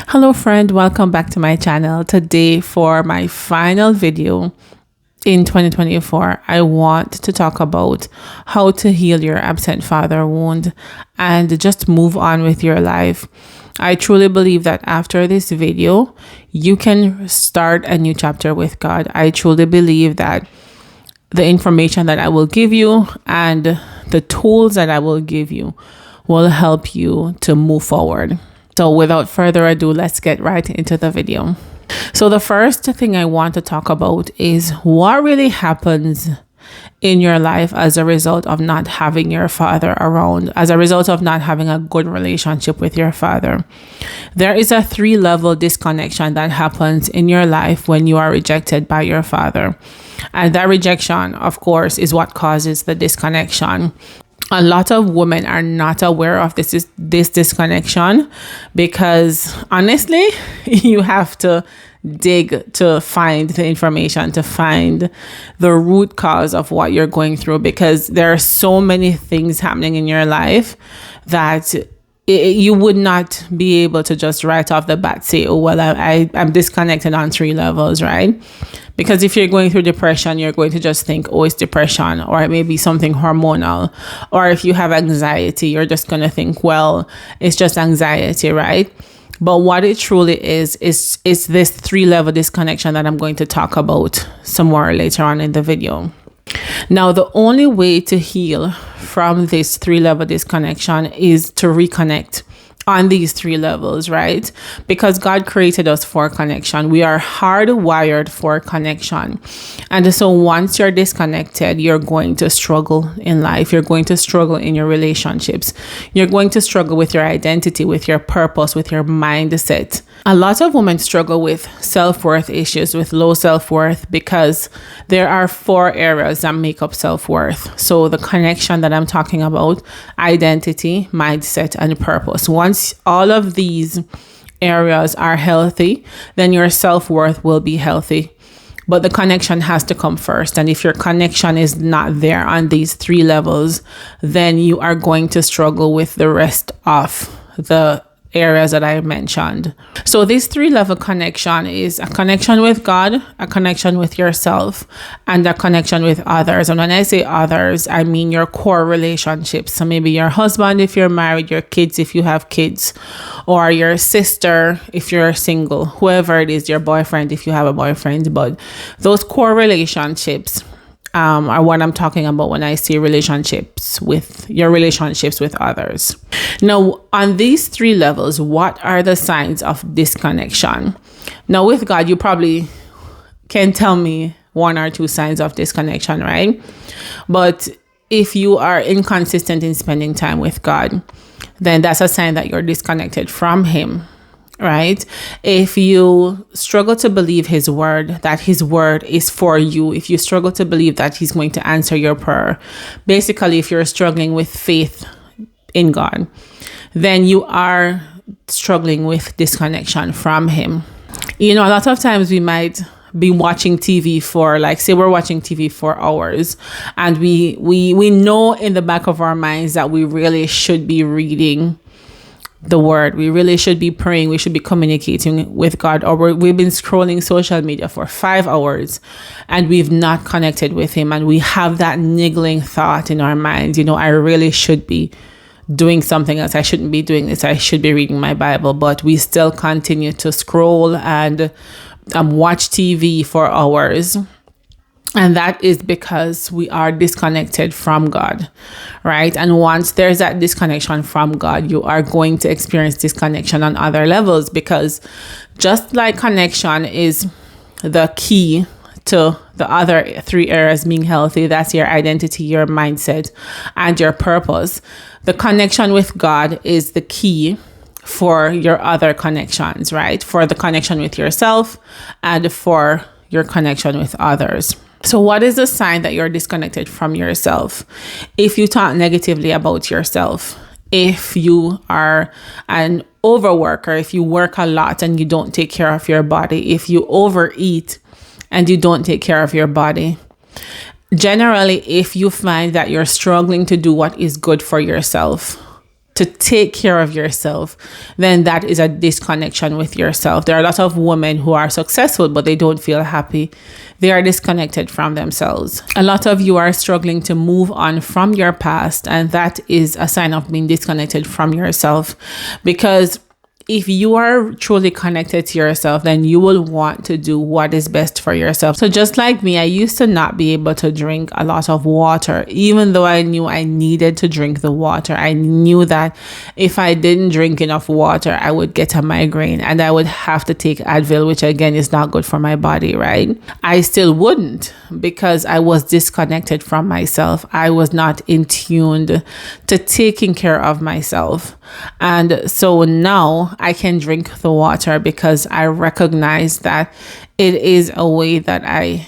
Hello friend, welcome back to my channel. Today for my final video in 2024, I want to talk about how to heal your absent father wound and just move on with your life. I truly believe that after this video, you can start a new chapter with God. I truly believe that the information that I will give you and the tools that I will give you will help you to move forward. So without further ado, let's get right into the video. So the first thing I want to talk about is what really happens in your life as a result of not having your father around, as a result of not having a good relationship with your father. There is a 3-level disconnection that happens in your life when you are rejected by your father. And that rejection, of course, is what causes the disconnection. A lot of women are not aware of this disconnection because honestly, you have to dig to find the information, to find the root cause of what you're going through, because there are so many things happening in your life that you would not be able to just right off the bat say, oh, well, I'm disconnected on 3 levels, right? Because if you're going through depression, you're going to just think, oh, it's depression, or it may be something hormonal. Or if you have anxiety, you're just going to think, well, it's just anxiety, right? But what it truly is this 3-level disconnection that I'm going to talk about some more later on in the video. Now, the only way to heal from this 3-level disconnection is to reconnect on these 3 levels, right? Because God created us for connection. We are hardwired for connection. And so once you're disconnected, you're going to struggle in life. You're going to struggle in your relationships. You're going to struggle with your identity, with your purpose, with your mindset. A lot of women struggle with self-worth issues, with low self-worth, because there are 4 areas that make up self-worth. So the connection that I'm talking about, identity, mindset, and purpose. Once all of these areas are healthy, then your self-worth will be healthy. But the connection has to come first. And if your connection is not there on these 3 levels, then you are going to struggle with the rest of the areas that I mentioned. So this 3-level connection is a connection with God, a connection with yourself, and a connection with others. And when I say others, I mean your core relationships. So maybe your husband if you're married, your kids if you have kids, or your sister if you're single, whoever it is, your boyfriend if you have a boyfriend. But those core relationships are what I'm talking about when I say relationships with others. Now, on these 3 levels, what are the signs of disconnection? Now, with God, you probably can tell me 1 or 2 signs of disconnection, right? But if you are inconsistent in spending time with God, then that's a sign that you're disconnected from Him. Right? If you struggle to believe His word, that His word is for you, if you struggle to believe that He's going to answer your prayer, basically, if you're struggling with faith in God, then you are struggling with disconnection from Him. You know, a lot of times we might be watching TV for, like, say we're watching TV for hours, and we know in the back of our minds that we really should be reading the word. We really should be praying. We should be communicating with God. Or we've been scrolling social media for 5 hours and we've not connected with Him. And we have that niggling thought in our minds, you know, I really should be doing something else. I shouldn't be doing this. I should be reading my Bible. But we still continue to scroll and watch TV for hours. And that is because we are disconnected from God, right? And once there's that disconnection from God, you are going to experience disconnection on other levels, because just like connection is the key to the other 3 areas being healthy, that's your identity, your mindset, and your purpose. The connection with God is the key for your other connections, right? For the connection with yourself and for your connection with others. So what is the sign that you're disconnected from yourself? If you talk negatively about yourself, if you are an overworker, if you work a lot and you don't take care of your body, if you overeat and you don't take care of your body, generally, if you find that you're struggling to do what is good for yourself, to take care of yourself, then that is a disconnection with yourself. There are a lot of women who are successful, but they don't feel happy. They are disconnected from themselves. A lot of you are struggling to move on from your past, and that is a sign of being disconnected from yourself. Because if you are truly connected to yourself, then you will want to do what is best for yourself. So just like me, I used to not be able to drink a lot of water, even though I knew I needed to drink the water. I knew that if I didn't drink enough water, I would get a migraine and I would have to take Advil, which again is not good for my body, right? I still wouldn't, because I was disconnected from myself. I was not in tune to taking care of myself. And so now I can drink the water because I recognize that it is a way that I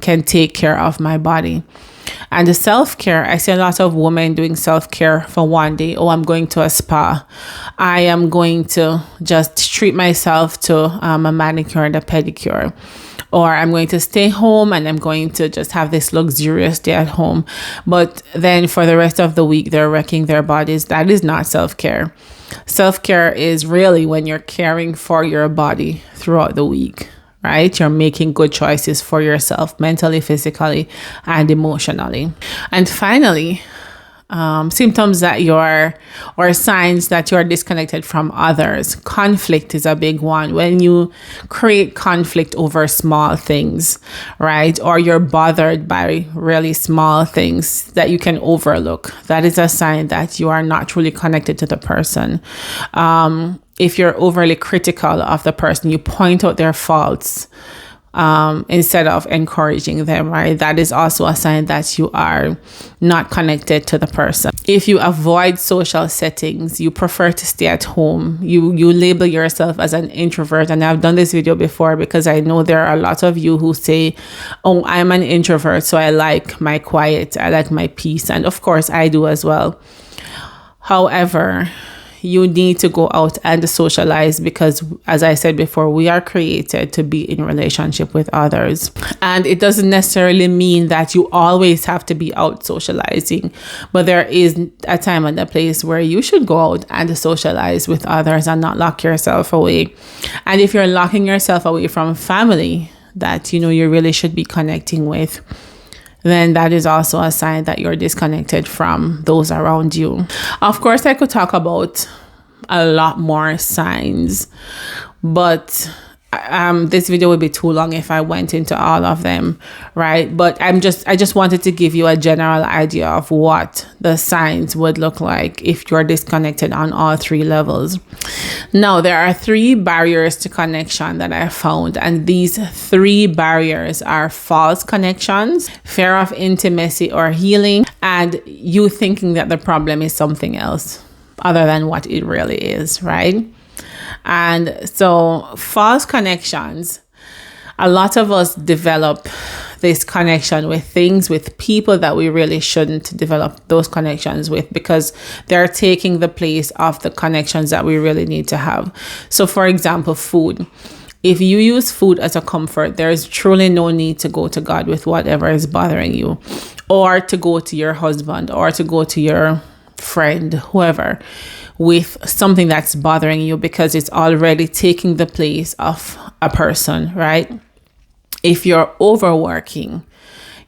can take care of my body. And the self-care, I see a lot of women doing self-care for one day. Oh, I'm going to a spa. I am going to just treat myself to a manicure and a pedicure. Or I'm going to stay home and I'm going to just have this luxurious day at home. But then for the rest of the week, they're wrecking their bodies. That is not self-care. Self-care is really when you're caring for your body throughout the week, right? You're making good choices for yourself, mentally, physically, and emotionally. And finally, symptoms that you're, or signs that you're disconnected from others. Conflict is a big one. When you create conflict over small things, right? Or you're bothered by really small things that you can overlook. That is a sign that you are not truly connected to the person. If you're overly critical of the person, you point out their faults, instead of encouraging them, right? That is also a sign that you are not connected to the person. If you avoid social settings, you prefer to stay at home, you label yourself as an introvert. And I've done this video before because I know there are a lot of you who say, oh, I'm an introvert, so I like my quiet, I like my peace. And of course I do as well. However, you need to go out and socialize because, as I said before, we are created to be in relationship with others. And it doesn't necessarily mean that you always have to be out socializing, but there is a time and a place where you should go out and socialize with others and not lock yourself away. And if you're locking yourself away from family that you really should be connecting with, then that is also a sign that you're disconnected from those around you. Of course, I could talk about a lot more signs, but this video would be too long if I went into all of them, right? But I just wanted to give you a general idea of what the signs would look like if you're disconnected on all three levels. Now, there are 3 barriers to connection that I found, and these 3 barriers are false connections, fear of intimacy or healing, and you thinking that the problem is something else other than what it really is, right? And so false connections, a lot of us develop this connection with things, with people that we really shouldn't develop those connections with because they're taking the place of the connections that we really need to have. So for example, food. If you use food as a comfort, there is truly no need to go to God with whatever is bothering you, or to go to your husband, or to go to your friend, whoever, with something that's bothering you because it's already taking the place of a person, right? If you're overworking,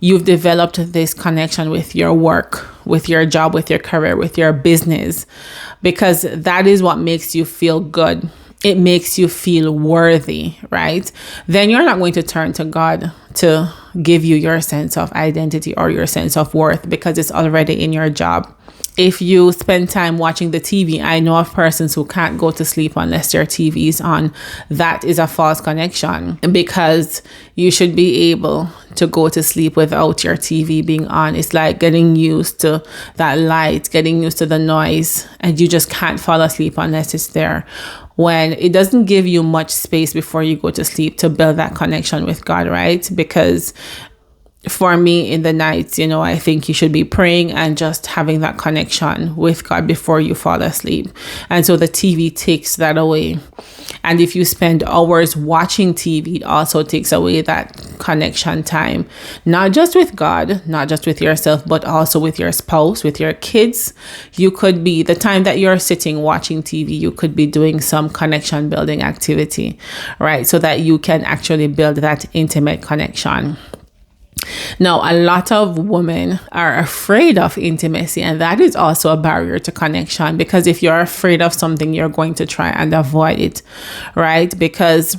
you've developed this connection with your work, with your job, with your career, with your business, because that is what makes you feel good. It makes you feel worthy, right? Then you're not going to turn to God to give you your sense of identity or your sense of worth because it's already in your job. If you spend time watching the TV, I know of persons who can't go to sleep unless their TV is on. That is a false connection because you should be able to go to sleep without your TV being on. It's like getting used to that light, getting used to the noise, and you just can't fall asleep unless it's there. When it doesn't give you much space before you go to sleep to build that connection with God, right? Because for me in the nights, I think you should be praying and just having that connection with God before you fall asleep. And so the TV takes that away. And if you spend hours watching TV, it also takes away that connection time, not just with God, not just with yourself, but also with your spouse, with your kids. You could be the time that you're sitting watching TV, you could be doing some connection building activity, right? So that you can actually build that intimate connection. Now, a lot of women are afraid of intimacy, and that is also a barrier to connection, because if you're afraid of something, you're going to try and avoid it, right? Because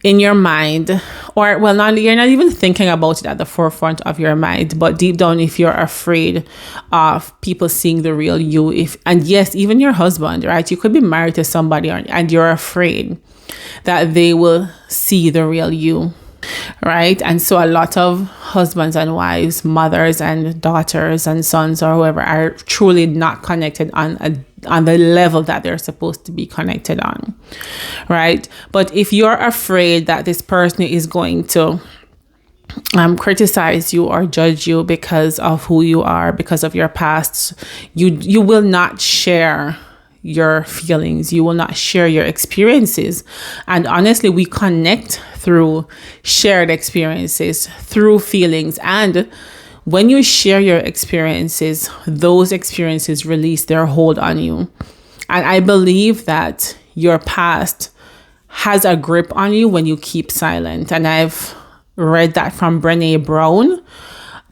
in your mind, or well, not, you're not even thinking about it at the forefront of your mind, but deep down, if you're afraid of people seeing the real you, and yes, even your husband, right? You could be married to somebody and you're afraid that they will see the real you. Right. And so a lot of husbands and wives, mothers and daughters and sons or whoever are truly not connected on the level that they're supposed to be connected on. Right. But if you're afraid that this person is going to criticize you or judge you because of who you are, because of your past, you will not share your feelings. You will not share your experiences. And honestly, we connect through shared experiences, through feelings. And when you share your experiences, those experiences release their hold on you. And I believe that your past has a grip on you when you keep silent. And I've read that from Brené Brown,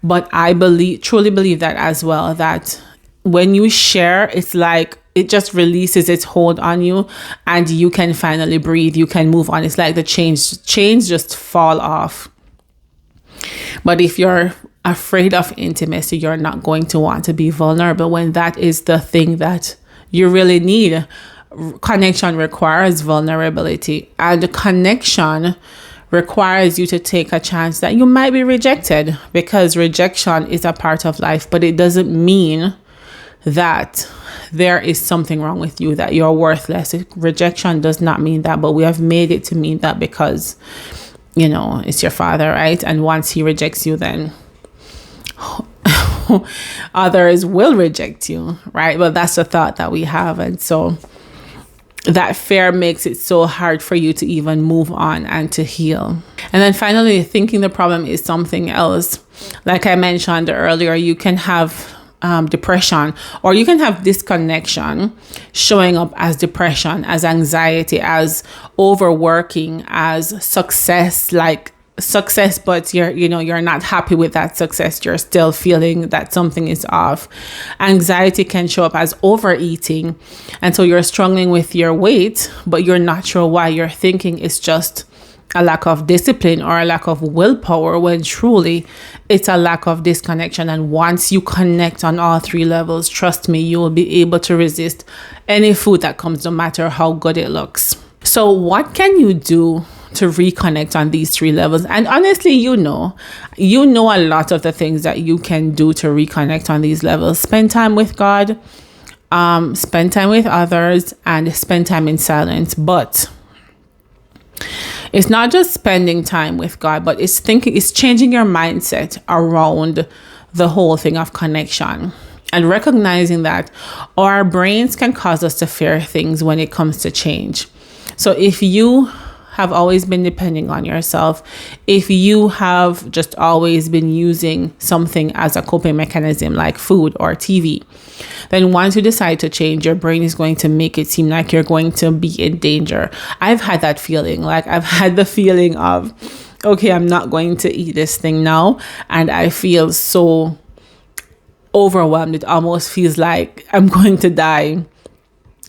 but I truly believe that as well, that when you share, it's like it just releases its hold on you and you can finally breathe. You can move on. It's like the chains just fall off. But if you're afraid of intimacy, you're not going to want to be vulnerable when that is the thing that you really need. Connection requires vulnerability, and connection requires you to take a chance that you might be rejected, because rejection is a part of life, but it doesn't mean that there is something wrong with you, that you're worthless. Rejection does not mean that, but we have made it to mean that because, it's your father, right? And once he rejects you, then others will reject you, right? But that's the thought that we have. And so that fear makes it so hard for you to even move on and to heal. And then finally, thinking the problem is something else. Like I mentioned earlier, you can have depression, or you can have disconnection showing up as depression, as anxiety, as overworking, as success, but you're not happy with that success. You're still feeling that something is off. Anxiety can show up as overeating, and so you're struggling with your weight, but you're not sure why. You're thinking it's just a lack of discipline or a lack of willpower, when truly it's a lack of disconnection. And once you connect on all three levels, trust me, you will be able to resist any food that comes, no matter how good it looks. So what can you do to reconnect on these three levels? And honestly, you know a lot of the things that you can do to reconnect on these levels. Spend time with God, spend time with others, and spend time in silence. But it's not just spending time with God, but it's changing your mindset around the whole thing of connection, and recognizing that our brains can cause us to fear things when it comes to change. So if you have always been depending on yourself, if you have just always been using something as a coping mechanism like food or TV, then once you decide to change, your brain is going to make it seem like you're going to be in danger. I've had that feeling. Like I've had the feeling of, okay, I'm not going to eat this thing now. And I feel so overwhelmed. It almost feels like I'm going to die.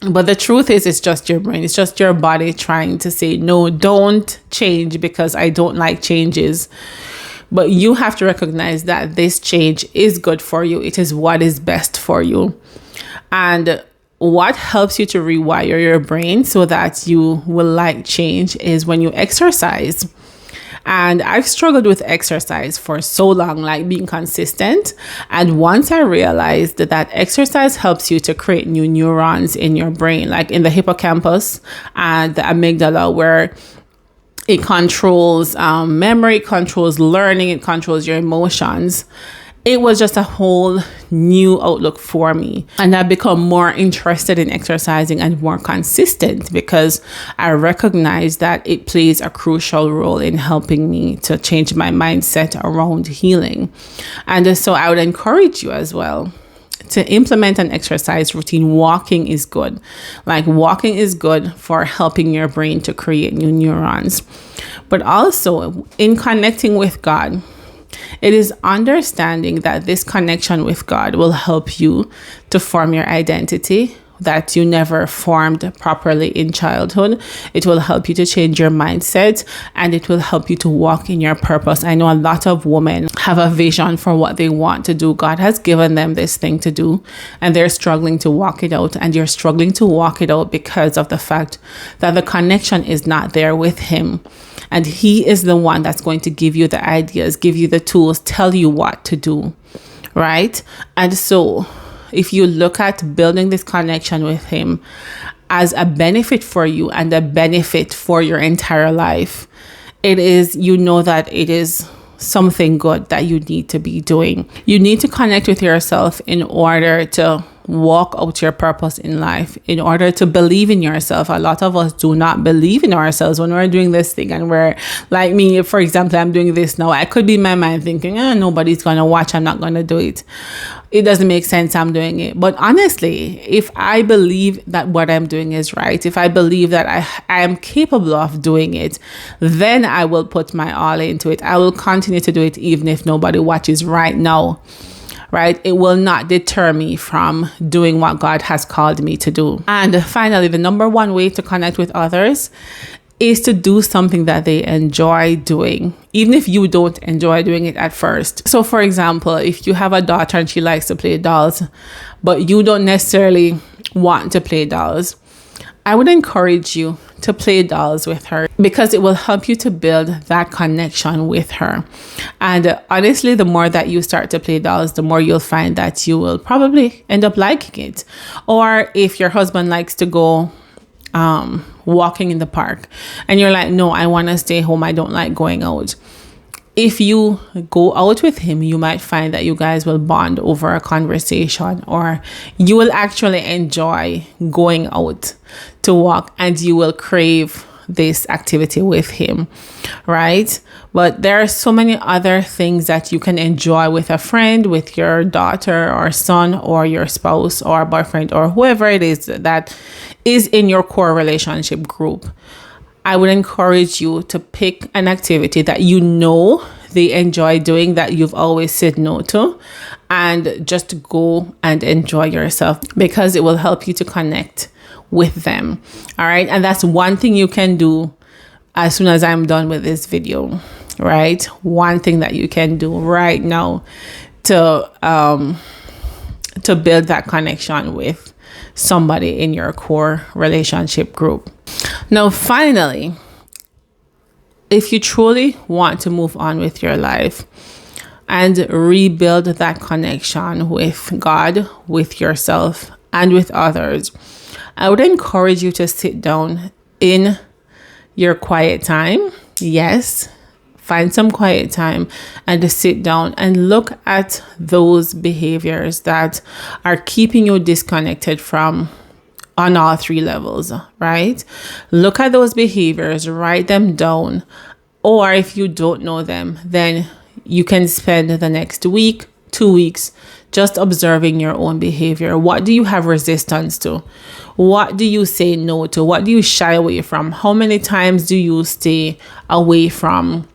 But the truth is, it's just your brain. It's just your body trying to say, no, don't change because I don't like changes. But you have to recognize that this change is good for you. It is what is best for you. And what helps you to rewire your brain so that you will like change is when you exercise. And I've struggled with exercise for so long, like being consistent. And once I realized that exercise helps you to create new neurons in your brain, like in the hippocampus and the amygdala, where it controls memory, controls learning, it controls your emotions. it was just a whole new outlook for me. And I've become more interested in exercising and more consistent because I recognize that it plays a crucial role in helping me to change my mindset around healing. And so I would encourage you as well to implement an exercise routine. Walking is good. Like, walking is good for helping your brain to create new neurons. But also in connecting with God, it is understanding that this connection with God will help you to form your identity that you never formed properly in childhood. It will help you to change your mindset, and it will help you to walk in your purpose. I know a lot of women have a vision for what they want to do. God has given them this thing to do, and they're struggling to walk it out. And you're struggling to walk it out because of the fact that the connection is not there with Him. And He is the one that's going to give you the ideas, give you the tools, tell you what to do, right? And so if you look at building this connection with Him as a benefit for you and a benefit for your entire life, it is, you know that it is something good that you need to be doing. You need to connect with yourself in order to walk out your purpose in life, in order to believe in yourself. A lot of us do not believe in ourselves when we're doing this thing, and we're like me, for example, I'm doing this now. I could be in my mind thinking, nobody's gonna watch, I'm not gonna do it. It doesn't make sense, I'm doing it. But honestly, if I believe that what I'm doing is right, if I believe that I am capable of doing it, then I will put my all into it. I will continue to do it even if nobody watches right now. Right? It will not deter me from doing what God has called me to do. And finally, the number one way to connect with others is to do something that they enjoy doing, even if you don't enjoy doing it at first. So for example, if you have a daughter and she likes to play dolls, but you don't necessarily want to play dolls, I would encourage you to play dolls with her, because it will help you to build that connection with her. And honestly, the more that you start to play dolls, the more you'll find that you will probably end up liking it. Or if your husband likes to go walking in the park and you're like, no, I want to stay home, I don't like going out. If you go out with him, you might find that you guys will bond over a conversation, or you will actually enjoy going out to walk and you will crave this activity with him, right? But there are so many other things that you can enjoy with a friend, with your daughter or son or your spouse or boyfriend or whoever it is that is in your core relationship group. I would encourage you to pick an activity that you know they enjoy doing, that you've always said no to, and just go and enjoy yourself, because it will help you to connect with them. All right. And that's one thing you can do as soon as I'm done with this video, right? One thing that you can do right now to build that connection with somebody in your core relationship group. Now, finally, if you truly want to move on with your life and rebuild that connection with God, with yourself, and with others, I would encourage you to sit down in your quiet time. Yes, find some quiet time and to sit down and look at those behaviors that are keeping you disconnected from on all three levels, right? Look at those behaviors, write them down. Or if you don't know them, then you can spend the next week, 2 weeks, just observing your own behavior. What do you have resistance to? What do you say no to? What do you shy away from? How many times do you stay away from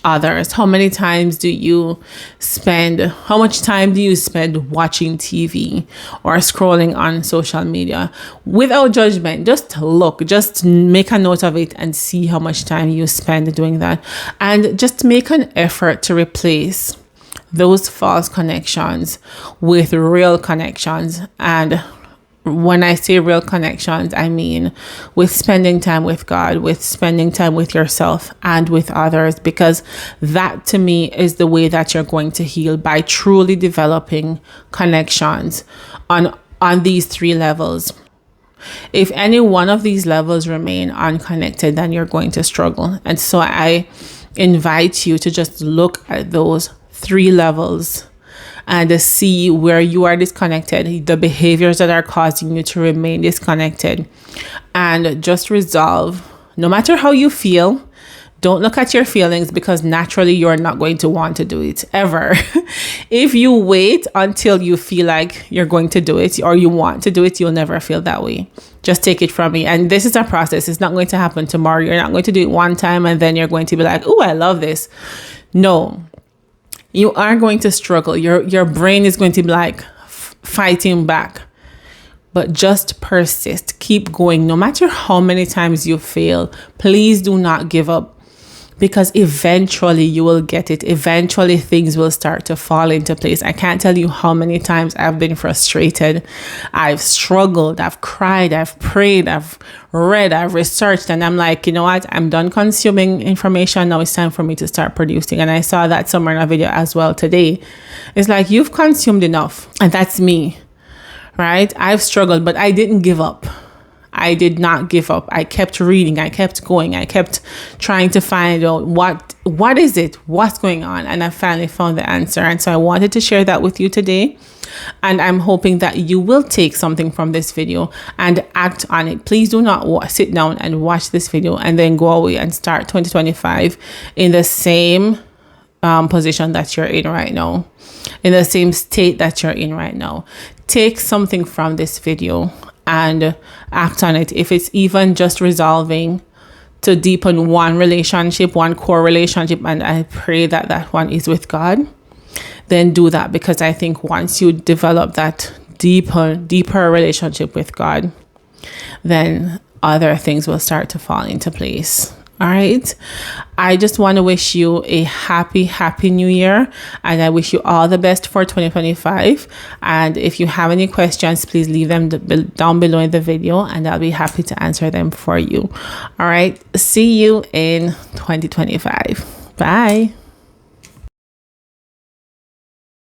others? How many times do you spend, how much time do you spend watching TV or scrolling on social media? Without judgment, just look, just make a note of it and see how much time you spend doing that. And just make an effort to replace those false connections with real connections. And when I say real connections, I mean with spending time with God, with spending time with yourself and with others, because that to me is the way that you're going to heal, by truly developing connections on these three levels. If any one of these levels remain unconnected, then you're going to struggle. And so I invite you to just look at those 3 levels and see where you are disconnected, the behaviors that are causing you to remain disconnected, and just resolve. No matter how you feel, don't look at your feelings, because naturally you're not going to want to do it ever. If you wait until you feel like you're going to do it or you want to do it, you'll never feel that way. Just take it from me. And this is a process. It's not going to happen tomorrow. You're not going to do it one time and then you're going to be like, oh, I love this. No, you are going to struggle. Your brain is going to be like fighting back. But just persist. Keep going. No matter how many times you fail, please do not give up. Because eventually you will get it. Eventually things will start to fall into place. I can't tell you how many times I've been frustrated. I've struggled. I've cried. I've prayed. I've read. I've researched. And I'm like, you know what? I'm done consuming information. Now it's time for me to start producing. And I saw that somewhere in a video as well today. It's like, you've consumed enough. And that's me, right? I've struggled, but I didn't give up. I did not give up. I kept reading. I kept going. I kept trying to find out what is it? What's going on? And I finally found the answer. And so I wanted to share that with you today. And I'm hoping that you will take something from this video and act on it. Please do not sit down and watch this video and then go away and start 2025 in the same position that you're in right now, in the same state that you're in right now. Take something from this video and act on it. If it's even just resolving to deepen one relationship, one core relationship, and I pray that that one is with God, then do that. Because I think once you develop that deeper relationship with God, then other things will start to fall into place. All right. I just want to wish you a happy new year. And I wish you all the best for 2025. And if you have any questions, please leave them down below in the video and I'll be happy to answer them for you. All right. See you in 2025. Bye.